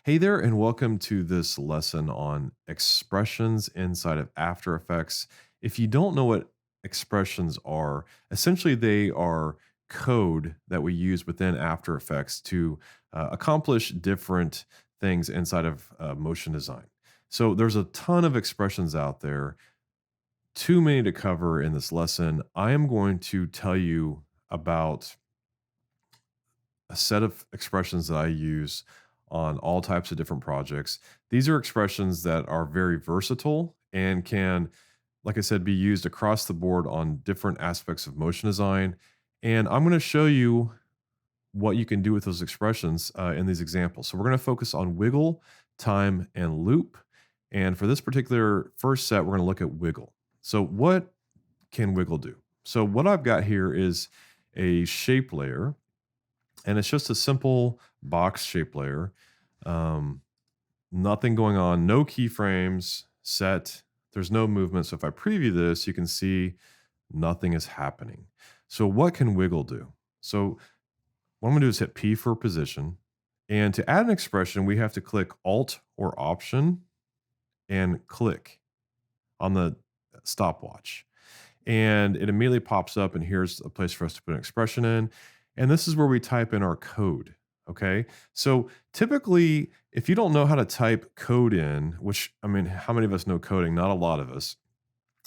Hey there, and welcome to this lesson on expressions inside of After Effects. If you don't know what expressions are, essentially they are code that we use within After Effects to accomplish different things inside of motion design. So there's a ton of expressions out there, too many to cover in this lesson. I am going to tell you about a set of expressions that I use on all types of different projects. These are expressions that are very versatile and can, like I said, be used across the board on different aspects of motion design. And I'm going to show you what you can do with those expressions in these examples. So we're going to focus on wiggle, time, and loop. And for this particular first set, we're going to look at wiggle. So what can wiggle do? So what I've got here is a shape layer, and it's just a simple box shape layer. Um, Nothing going on, no keyframes set. There's no movement. So if I preview this, you can see nothing is happening. So what can wiggle do? So what I'm gonna do is hit P for position. And to add an expression, we have to click Alt or Option and click on the stopwatch. And it immediately pops up, and here's a place for us to put an expression in. And this is where we type in our code. Okay. So typically, if you don't know how to type code in, which I mean, how many of us know coding? Not a lot of us,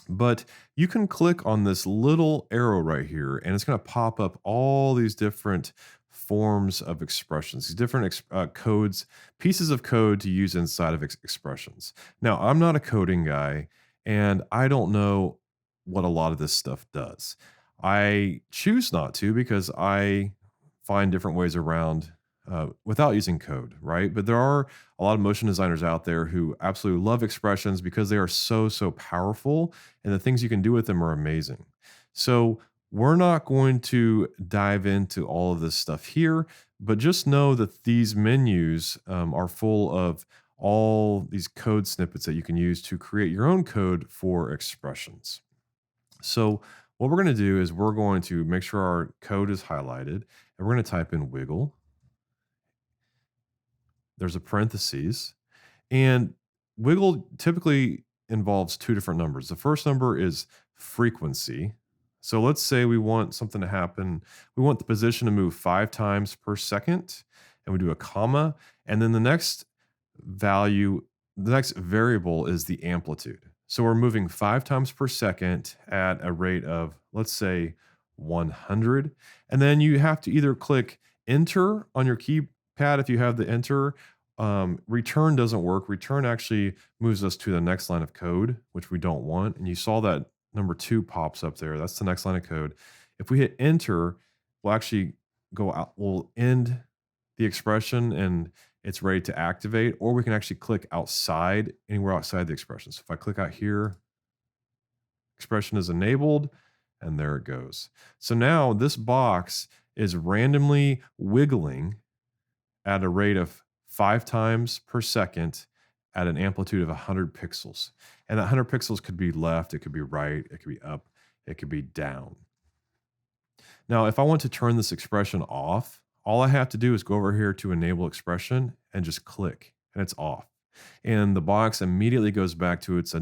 but you can click on this little arrow right here, and it's going to pop up all these different forms of expressions, these different codes, pieces of code to use inside of expressions. Now, I'm not a coding guy, and I don't know what a lot of this stuff does. I choose not to because I find different ways around without using code, right? But there are a lot of motion designers out there who absolutely love expressions because they are so powerful, and the things you can do with them are amazing. So we're not going to dive into all of this stuff here, but just know that these menus are full of all these code snippets that you can use to create your own code for expressions. So what we're going to do is we're going to make sure our code is highlighted, and we're going to type in wiggle. There's a parentheses, and wiggle typically involves two different numbers. The first number is frequency. So let's say we want something to happen. We want the position to move 5 times per second, and we do a comma. And then the next variable is the amplitude. So we're moving 5 times per second at a rate of, let's say, 100. And then you have to either click enter on your keypad if you have the enter. Return doesn't work. Return actually moves us to the next line of code, which we don't want. And you saw that number 2 pops up there. That's the next line of code. If we hit enter, we'll actually go out, we'll end the expression and it's ready to activate, or we can actually click outside, anywhere outside the expression. So if I click out here, expression is enabled, and there it goes. So now this box is randomly wiggling at a rate of 5 times per second at an amplitude of 100 pixels. And that 100 pixels could be left, it could be right, it could be up, it could be down. Now, if I want to turn this expression off, all I have to do is go over here to enable expression and just click, and it's off. And the box immediately goes back to its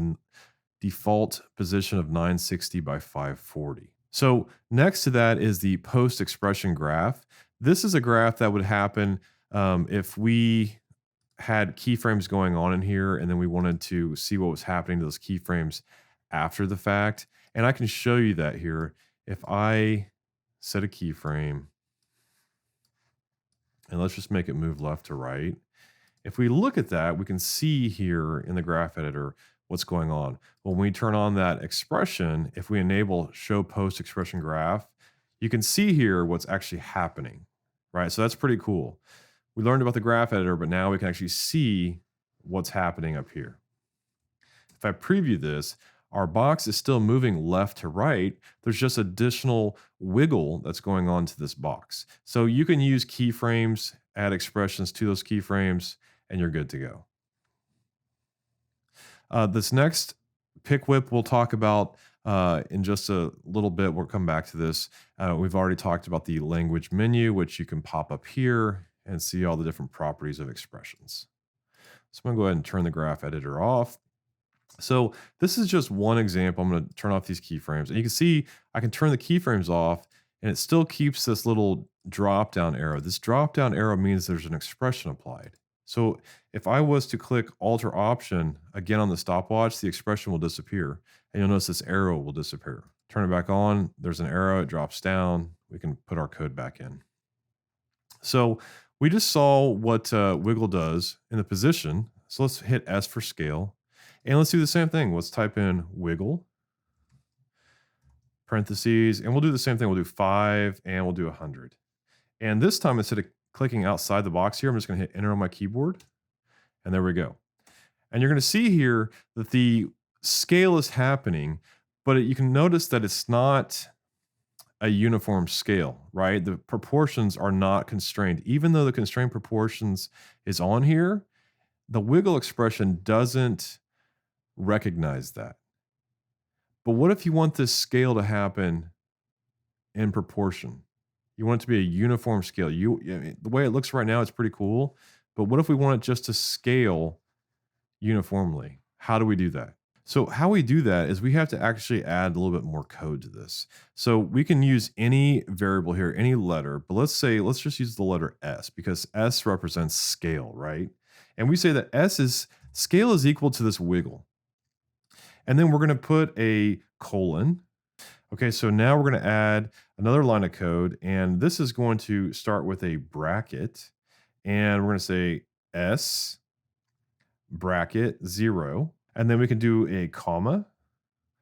default position of 960 by 540. So next to that is the post expression graph. This is a graph that would happen if we had keyframes going on in here and then we wanted to see what was happening to those keyframes after the fact. And I can show you that here. If I set a keyframe and let's just make it move left to right. If we look at that, we can see here in the graph editor what's going on. When we turn on that expression, if we enable show post expression graph, you can see here what's actually happening, right? So that's pretty cool. We learned about the graph editor, but now we can actually see what's happening up here. If I preview this, our box is still moving left to right. There's just additional wiggle that's going on to this box. So you can use keyframes, add expressions to those keyframes, and you're good to go. This next pick whip we'll talk about in just a little bit. We'll come back to this. We've already talked about the language menu, which you can pop up here and see all the different properties of expressions. So I'm gonna go ahead and turn the graph editor off. So this is just one example. I'm going to turn off these keyframes, and you can see I can turn the keyframes off and it still keeps this little drop down arrow. This drop down arrow means there's an expression applied. So if I was to click Alter Option again on the stopwatch, the expression will disappear, and you'll notice this arrow will disappear. Turn it back on. There's an arrow. It drops down. We can put our code back in. So we just saw what wiggle does in the position. So let's hit S for scale. And let's do the same thing. Let's type in wiggle, parentheses, and we'll do the same thing. We'll do 5 and we'll do 100. And this time, instead of clicking outside the box here, I'm just going to hit enter on my keyboard. And there we go. And you're going to see here that the scale is happening, but you can notice that it's not a uniform scale, right? The proportions are not constrained. Even though the constrained proportions is on here, the wiggle expression doesn't recognize that. But what if you want this scale to happen in proportion? You want it to be a uniform scale. The way it looks right now, it's pretty cool. But what if we want it just to scale uniformly? How do we do that? So how we do that is we have to actually add a little bit more code to this. So we can use any variable here, any letter, but let's just use the letter S because S represents scale, right? And we say that scale is equal to this wiggle. And then we're going to put a colon. Okay, so now we're going to add another line of code, and this is going to start with a bracket, and we're going to say S bracket 0, and then we can do a comma,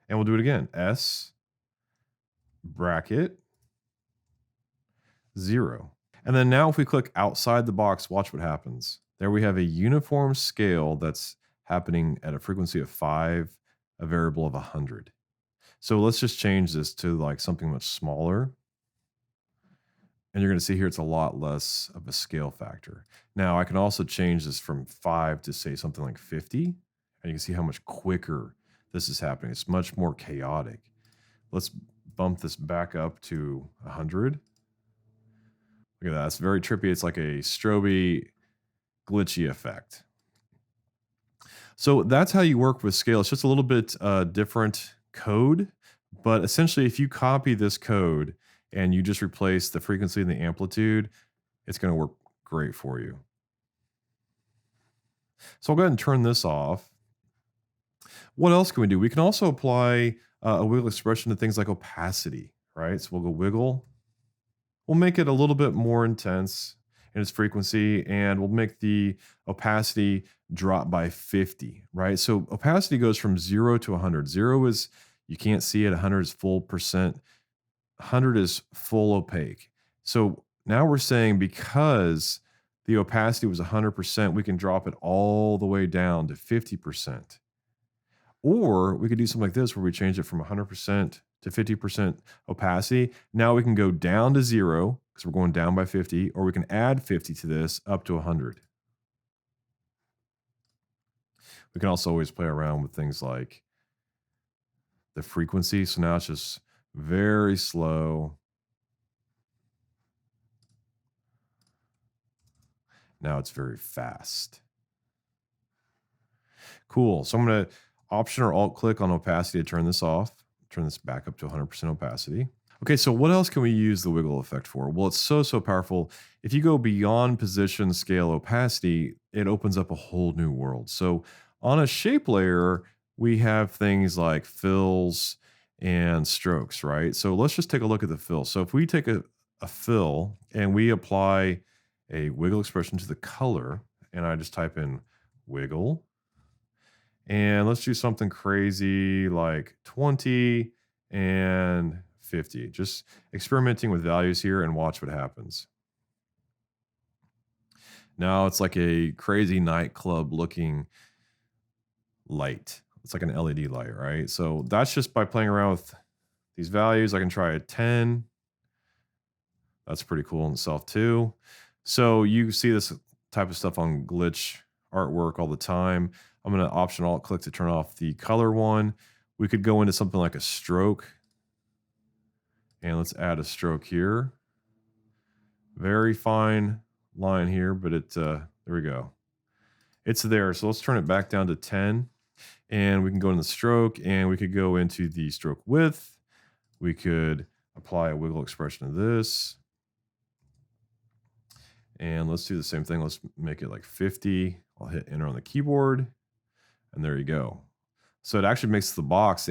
and we'll do it again, S bracket 0. And then now if we click outside the box, watch what happens. There we have a uniform scale that's happening at a frequency of 5, a variable of 100. So let's just change this to like something much smaller. And you're going to see here it's a lot less of a scale factor. Now I can also change this from 5 to say something like 50. And you can see how much quicker this is happening. It's much more chaotic. Let's bump this back up to 100. Look at that. It's very trippy. It's like a stroby glitchy effect. So that's how you work with scale. It's just a little bit different code, but essentially if you copy this code and you just replace the frequency and the amplitude, it's going to work great for you. So I'll go ahead and turn this off. What else can we do? We can also apply a wiggle expression to things like opacity, right? So we'll go wiggle. We'll make it a little bit more intense in its frequency, and we'll make the opacity drop by 50, right? So opacity goes from 0 to 100. 0 is you can't see it, 100 is full percent, 100 is full opaque. So now we're saying because the opacity was 100%, we can drop it all the way down to 50%. Or we could do something like this where we change it from 100% to 50% opacity. Now we can go down to 0 because we're going down by 50, or we can add 50 to this up to 100. We can also always play around with things like the frequency. So now it's just very slow. Now it's very fast. Cool. So I'm going to Option or Alt click on opacity to turn this off. Turn this back up to 100% opacity. Okay, so what else can we use the wiggle effect for? Well, it's so powerful. If you go beyond position, scale, opacity, it opens up a whole new world. So on a shape layer, we have things like fills and strokes, right? So let's just take a look at the fill. So if we take a fill and we apply a wiggle expression to the color, and I just type in wiggle, and let's do something crazy like 20 and 50. Just experimenting with values here and watch what happens. Now it's like a crazy nightclub looking light. It's like an LED light, right? So that's just by playing around with these values. I can try a 10. That's pretty cool in itself too. So you see this type of stuff on glitch artwork all the time. I'm going to Option Alt click to turn off the color one. We could go into something like a stroke. And let's add a stroke here. Very fine line here, but there we go. it's there. So let's turn it back down to 10, and we can go in the stroke, and we could go into the stroke width. We could apply a wiggle expression to this. And let's do the same thing. Let's make it like 50. I'll hit enter on the keyboard, and there you go. So it actually makes the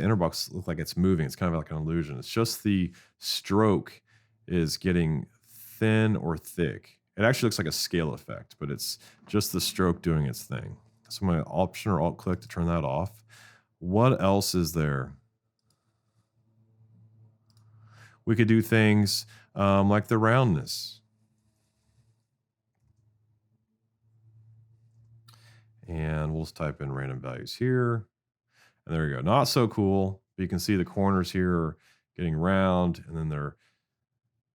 inner box, look like it's moving. It's kind of like an illusion. It's just the stroke is getting thin or thick. It actually looks like a scale effect, but it's just the stroke doing its thing. So I'm going to Option or Alt click to turn that off. What else is there? We could do things like the roundness. And we'll just type in random values here. And there we go. Not so cool. But you can see the corners here are getting round, and then they're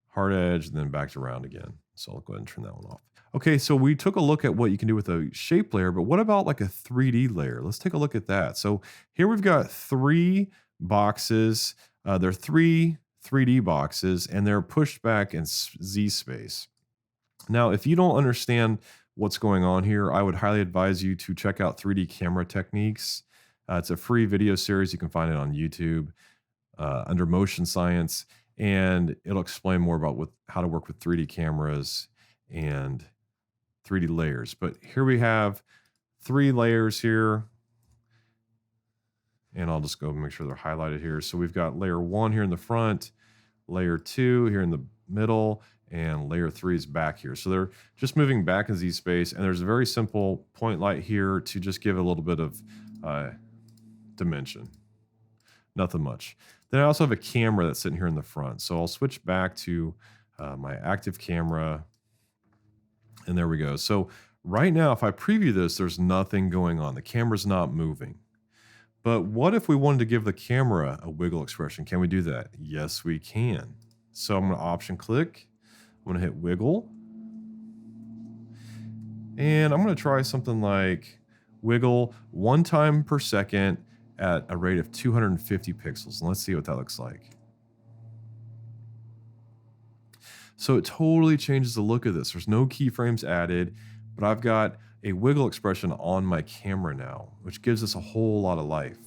hard edge, and then back to round again. So I'll go ahead and turn that one off. Okay, so we took a look at what you can do with a shape layer, but what about like a 3D layer? Let's take a look at that. So here we've got 3 boxes. They're 3 3D boxes, and they're pushed back in Z space. Now, if you don't understand what's going on here, I would highly advise you to check out 3D camera techniques. It's a free video series. You can find it on YouTube under motion science, and it'll explain more about how to work with 3D cameras and 3D layers. But here we have 3 layers here, and I'll just go make sure they're highlighted here. So we've got layer 1 here in the front, layer 2 here in the middle, and layer 3 is back here. So they're just moving back in Z space, and there's a very simple point light here to just give it a little bit of dimension. Nothing much. Then I also have a camera that's sitting here in the front. So I'll switch back to my active camera, and there we go. So right now, if I preview this, there's nothing going on. The camera's not moving. But what if we wanted to give the camera a wiggle expression? Can we do that? Yes, we can. So I'm going to Option click. I'm going to hit wiggle. And I'm going to try something like wiggle 1 time per second at a rate of 250 pixels. And let's see what that looks like. So it totally changes the look of this. There's no keyframes added, but I've got a wiggle expression on my camera now, which gives us a whole lot of life.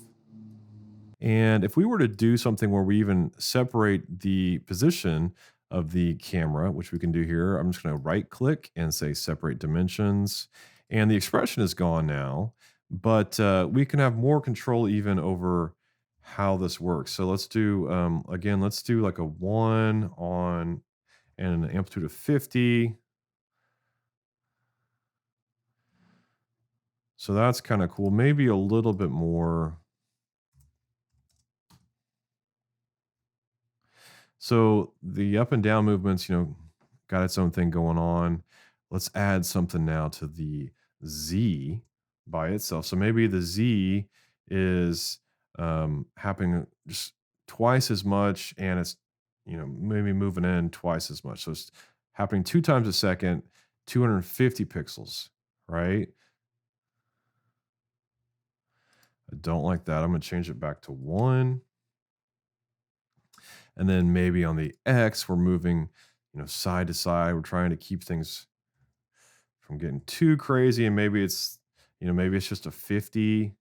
And if we were to do something where we even separate the position of the camera, which we can do here, I'm just going to right click and say separate dimensions. And the expression is gone now, but we can have more control even over how this works. So let's do, again, let's do like a 1 on and an amplitude of 50. So that's kind of cool. Maybe a little bit more. So the up and down movements, got its own thing going on. Let's add something now to the Z by itself. So maybe the Z is happening just twice as much, and it's maybe moving in twice as much. So it's happening 2 times a second, 250 pixels, right? I don't like that. I'm going to change it back to 1. And then maybe on the X, we're moving, side to side. We're trying to keep things from getting too crazy. And maybe it's just a 50.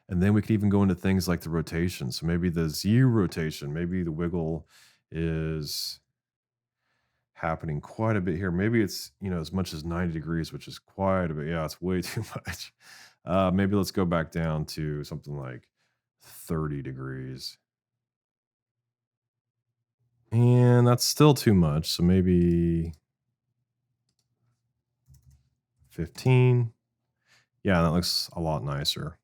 And then we could even go into things like the rotation. So maybe the Z rotation, maybe the wiggle is happening quite a bit here. Maybe it's, as much as 90 degrees, which is quite a bit. Yeah, it's way too much. Maybe let's go back down to something like 30 degrees. And that's still too much. So maybe 15. Yeah, that looks a lot nicer.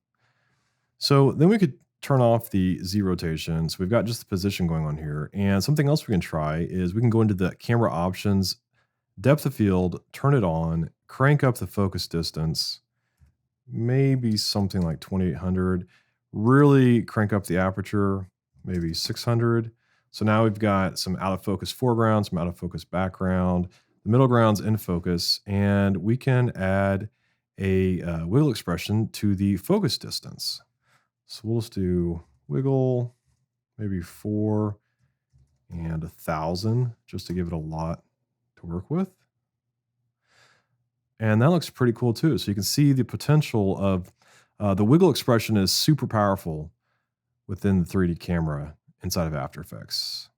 So then we could turn off the Z rotation. So we've got just the position going on here. And something else we can try is we can go into the camera options, depth of field, turn it on, crank up the focus distance, maybe something like 2800, really crank up the aperture, maybe 600. So now we've got some out of focus foreground, some out of focus background, the middle ground's in focus, and we can add a wiggle expression to the focus distance. So we'll just do wiggle, maybe 4 and 1000, just to give it a lot to work with. And that looks pretty cool too. So you can see the potential of the wiggle expression is super powerful within the 3D camera inside of After Effects.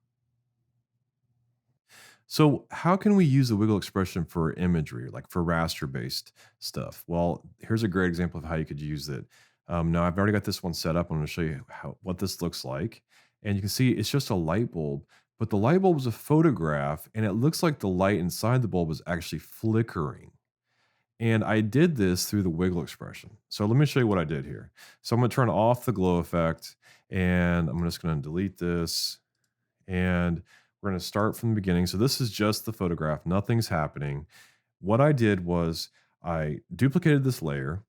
So, how can we use the wiggle expression for imagery, like for raster based stuff? Well, here's a great example of how you could use it. Now, I've already got this one set up. I'm going to show you what this looks like. And you can see it's just a light bulb, but the light bulb is a photograph, and it looks like the light inside the bulb is actually flickering. And I did this through the wiggle expression. So, let me show you what I did here. So, I'm going to turn off the glow effect, and I'm just going to delete this, and we're going to start from the beginning. So this is just the photograph, nothing's happening. What I did was I duplicated this layer,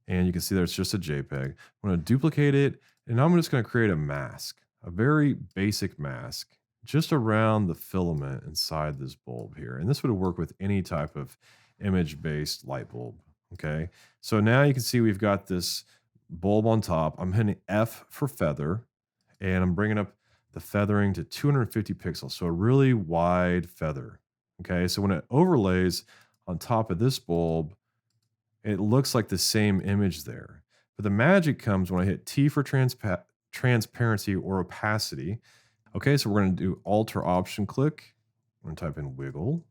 and you can see there's just a JPEG. I'm going to duplicate it, and now I'm just going to create a mask, a very basic mask, just around the filament inside this bulb here. And this would work with any type of image based light bulb. Okay. So now you can see we've got this bulb on top. I'm hitting F for feather, and I'm bringing up the feathering to 250 pixels. So a really wide feather. Okay. So when it overlays on top of this bulb, it looks like the same image there. But the magic comes when I hit T for transparency or opacity. Okay, so we're going to do alter option click. We're going to type in wiggle.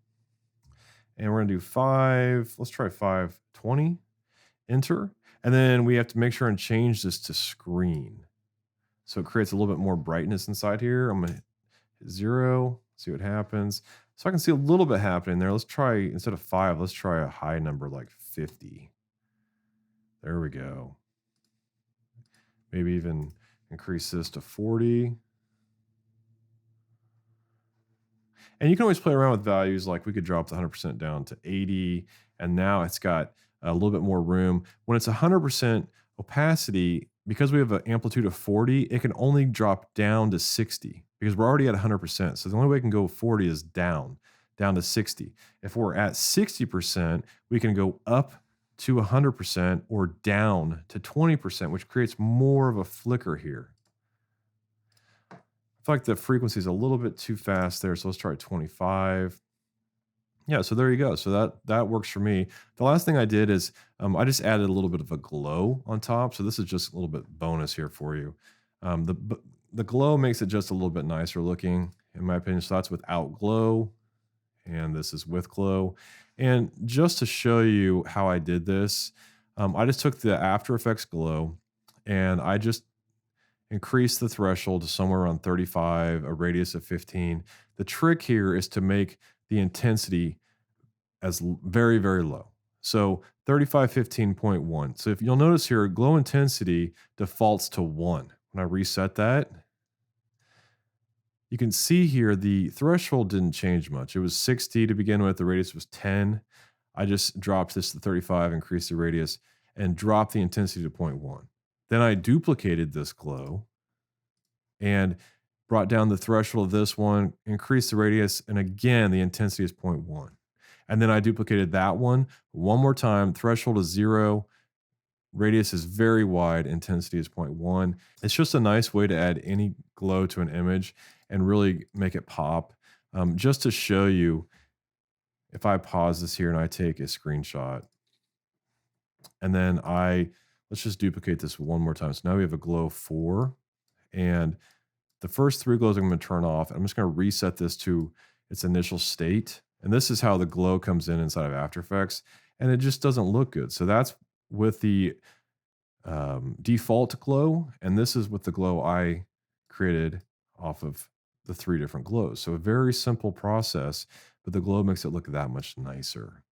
And we're going to do 5. Let's try 520. Enter. And then we have to make sure and change this to screen. So it creates a little bit more brightness inside here. I'm going to hit 0, see what happens. So I can see a little bit happening there. Let's try, instead of 5, let's try a high number like 50. There we go. Maybe even increase this to 40. And you can always play around with values. Like we could drop the 100% down to 80, and now it's got a little bit more room. When it's 100% opacity, because we have an amplitude of 40, it can only drop down to 60 because we're already at 100%. So the only way it can go 40 is down to 60. If we're at 60%, we can go up to 100% or down to 20%, which creates more of a flicker here. I feel like the frequency is a little bit too fast there, so let's try 25. Yeah, so there you go. So that works for me. The last thing I did is I just added a little bit of a glow on top. So this is just a little bit bonus here for you. The glow makes it just a little bit nicer looking, in my opinion. So that's without glow, and this is with glow. And just to show you how I did this, I just took the After Effects glow, and I just increased the threshold to somewhere around 35, a radius of 15. The trick here is to make the intensity as very, very low. So 3515.1. So if you'll notice here, glow intensity defaults to 1. When I reset that, you can see here the threshold didn't change much. It was 60 to begin with, the radius was 10. I just dropped this to 35, increased the radius, and dropped the intensity to 0.1. Then I duplicated this glow and brought down the threshold of this one, increased the radius, and again, the intensity is 0.1. And then I duplicated that one more time. Threshold is 0, radius is very wide, intensity is 0.1. It's just a nice way to add any glow to an image and really make it pop. Just to show you, if I pause this here and I take a screenshot, and then let's just duplicate this one more time. So now we have a glow 4, and the first 3 glows I'm going to turn off. I'm just going to reset this to its initial state. And this is how the glow comes in inside of After Effects, and it just doesn't look good. So that's with the default glow, and this is with the glow I created off of the 3 different glows. So a very simple process, but the glow makes it look that much nicer.